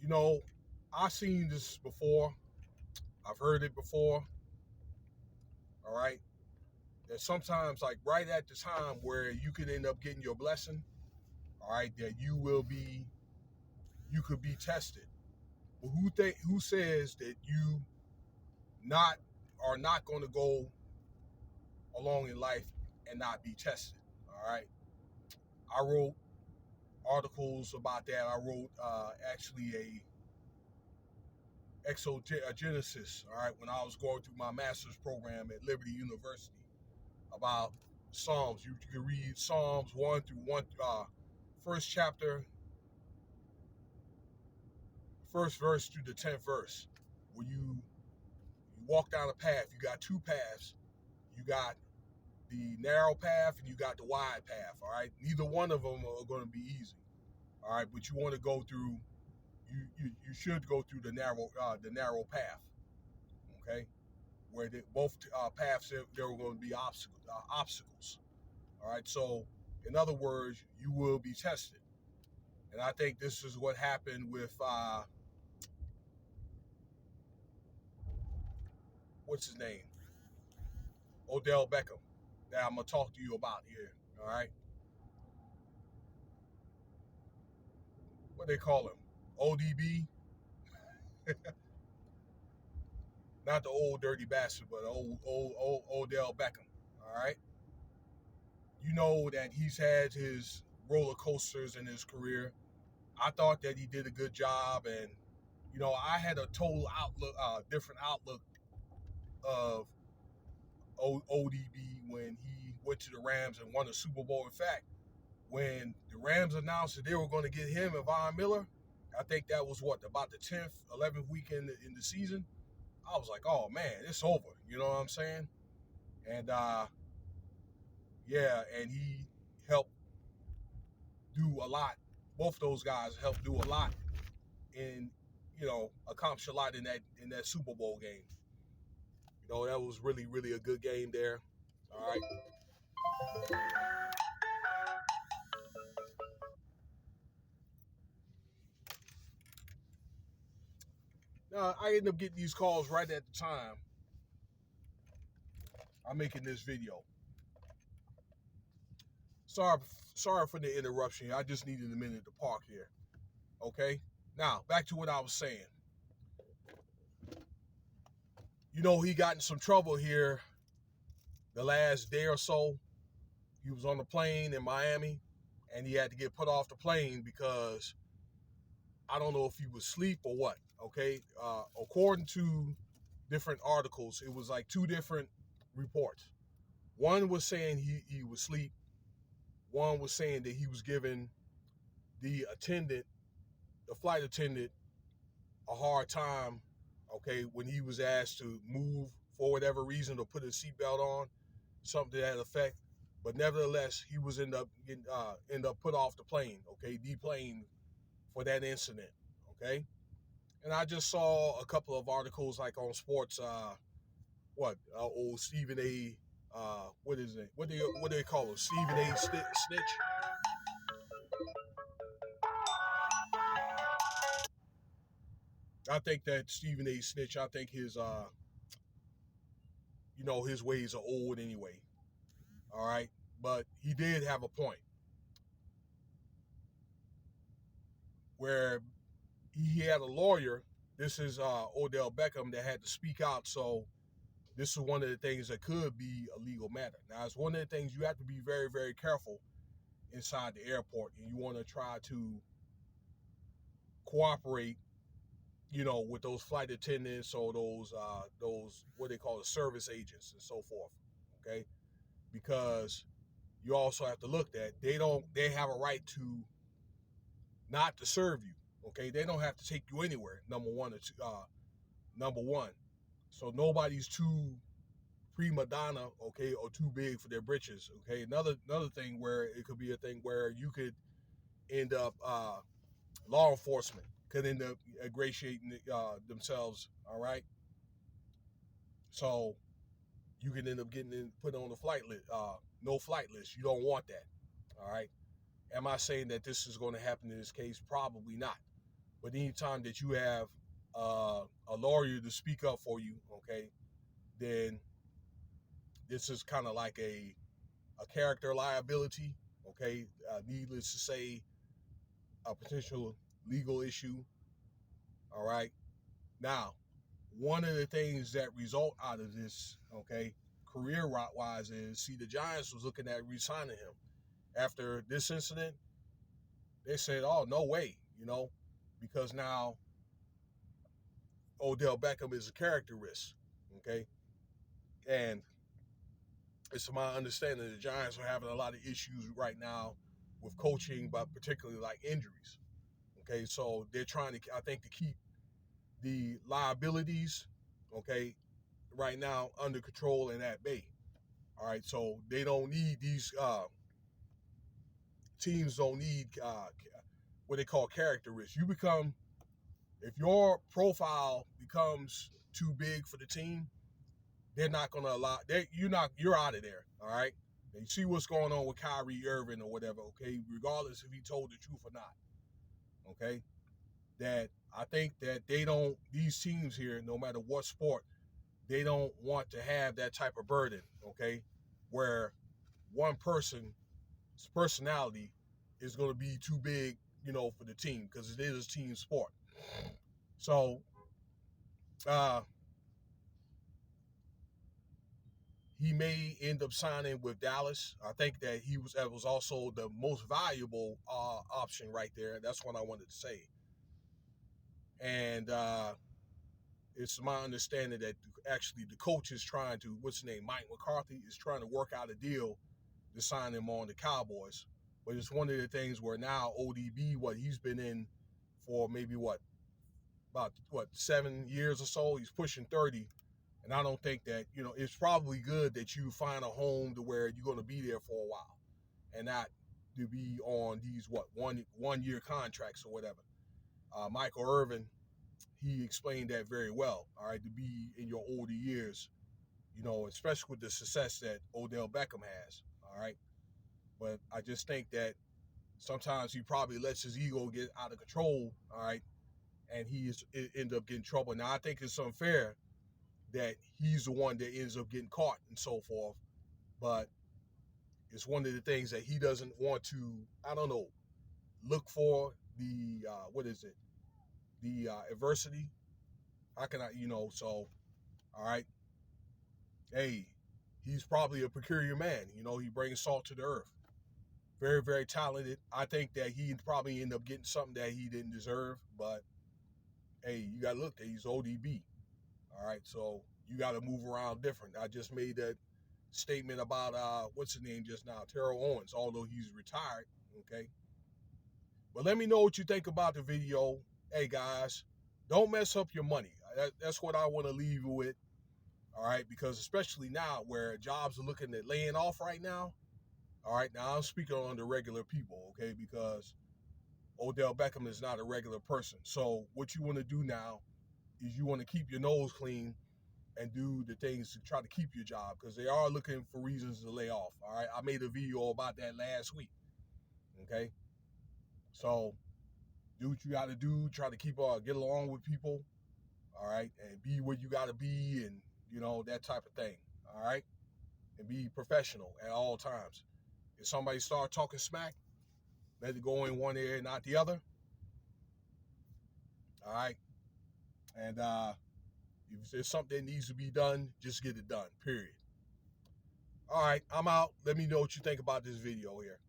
You know, I've seen this before. I've heard it before. All right. That sometimes, like right at the time where you could end up getting your blessing, all right, that you could be tested. But who says that you not are not going to go along in life and not be tested? All right. I wrote articles about that. I wrote actually a exogenesis, all right, when I was going through my master's program at Liberty University about Psalms. You can read Psalms 1 through 1, first chapter, first verse through the 10th verse. When you walk down a path, you got two paths. You got the narrow path and you got the wide path, all right? Neither one of them are going to be easy, all right? But you want to go through, you should go through the narrow path, okay? Where both paths there were going to be obstacles. All right. So, in other words, you will be tested, and I think this is what happened with what's his name, Odell Beckham. That I'm gonna talk to you about here. All right. What they call him? ODB, not the old dirty bastard, but old Odell Beckham. All right. You know that he's had his roller coasters in his career. I thought that he did a good job, and I had a total outlook, different outlook of ODB when he went to the Rams and won the Super Bowl. In fact, when the Rams announced that they were going to get him and Von Miller, I think that was about the 10th, 11th weekend in the season. I was like, oh man, it's over. You know what I'm saying? And yeah, and he helped do a lot. Both those guys helped do a lot and accomplish a lot in that Super Bowl game. That was really, really a good game there. All right. Now, I ended up getting these calls right at the time I'm making this video. Sorry for the interruption. I just needed a minute to park here. Okay? Now, back to what I was saying. He got in some trouble here the last day or so. He was on the plane in Miami, and he had to get put off the plane because I don't know if he was asleep or what. Okay? According to different articles, it was like two different reports. One was saying he was asleep. One was saying that he was giving the flight attendant, a hard time, okay, when he was asked to move for whatever reason or put his seatbelt on, something to that effect. But nevertheless, he was end up put off the plane, okay, deplaned for that incident, okay. And I just saw a couple of articles like on sports, old Stephen A. What is it? What do they call him? Stephen A. Snitch. I think that Stephen A. Snitch. I think his ways are old anyway. All right, but he did have a point where he had a lawyer. This is Odell Beckham that had to speak out. So this is one of the things that could be a legal matter. Now, it's one of the things you have to be very, very careful inside the airport, and you want to try to cooperate, with those flight attendants or those what they call the service agents and so forth. Okay, because you also have to look at they have a right to not to serve you. Okay, they don't have to take you anywhere. Number one. So nobody's too prima donna, okay, or too big for their britches. Okay, another thing where it could be a thing where you could end up law enforcement could end up ingratiating themselves. All right, so you can end up getting put on the flight list, no flight list. You don't want that. All right. Am I saying that this is going to happen in this case? Probably not. But anytime that you have a lawyer to speak up for you, okay, then this is kind of like a character liability, okay? Needless to say, a potential legal issue, all right? Now, one of the things that result out of this, okay, career route wise is, see, the Giants was looking at re-signing him. After this incident, they said, oh, no way, because now Odell Beckham is a character risk, okay? And it's my understanding the Giants are having a lot of issues right now with coaching, but particularly like injuries. Okay, so they're trying to, I think, to keep the liabilities, okay, right now under control and at bay. All right, so they don't need these teams don't need what they call character risk. You become, if your profile becomes too big for the team, they're not going to allow. You're out of there. All right. And you see what's going on with Kyrie Irving or whatever. Okay, regardless if he told the truth or not. Okay, that I think that they don't. These teams here, no matter what sport, they don't want to have that type of burden. Okay, where one person's personality is going to be too big, for the team, because it is a team sport. So, he may end up signing with Dallas. I think that that was also the most valuable option right there. That's what I wanted to say. And it's my understanding that actually the coach is trying to, what's his name, Mike McCarthy, is trying to work out a deal to sign him on the Cowboys. But it's one of the things where now ODB, he's been in for maybe about 7 years or so. He's pushing 30. And I don't think that, it's probably good that you find a home to where you're going to be there for a while and not to be on these, 1 year contracts or whatever. Michael Irvin, he explained that very well, all right, to be in your older years, especially with the success that Odell Beckham has, all right. But I just think that sometimes he probably lets his ego get out of control, all right, and end up getting trouble. Now, I think it's unfair that he's the one that ends up getting caught and so forth. But it's one of the things that he doesn't want to, I don't know, look for the, the adversity. How can I, so, all right. Hey, he's probably a peculiar man. He brings salt to the earth. Very, very talented. I think that he'd probably end up getting something that he didn't deserve. But, hey, you got to look, he's ODB. All right, so you got to move around different. I just made that statement about what's his name just now, Terrell Owens, although he's retired. Okay, but let me know what you think about the video. Hey guys, don't mess up your money. That's what I want to leave you with. All right, because especially now where jobs are looking at laying off right now. All right, now I'm speaking on the regular people. Okay, because Odell Beckham is not a regular person. So what you want to do now is you want to keep your nose clean and do the things to try to keep your job, because they are looking for reasons to lay off. All right, I made a video about that last week. Okay, so do what you got to do. Try to get along with people. All right, and be where you got to be, and that type of thing. All right, and be professional at all times. If somebody start talking smack, let it go in one ear, not the other. All right, and if there's something that needs to be done, just get it done, period. All right, I'm out. Let me know what you think about this video here.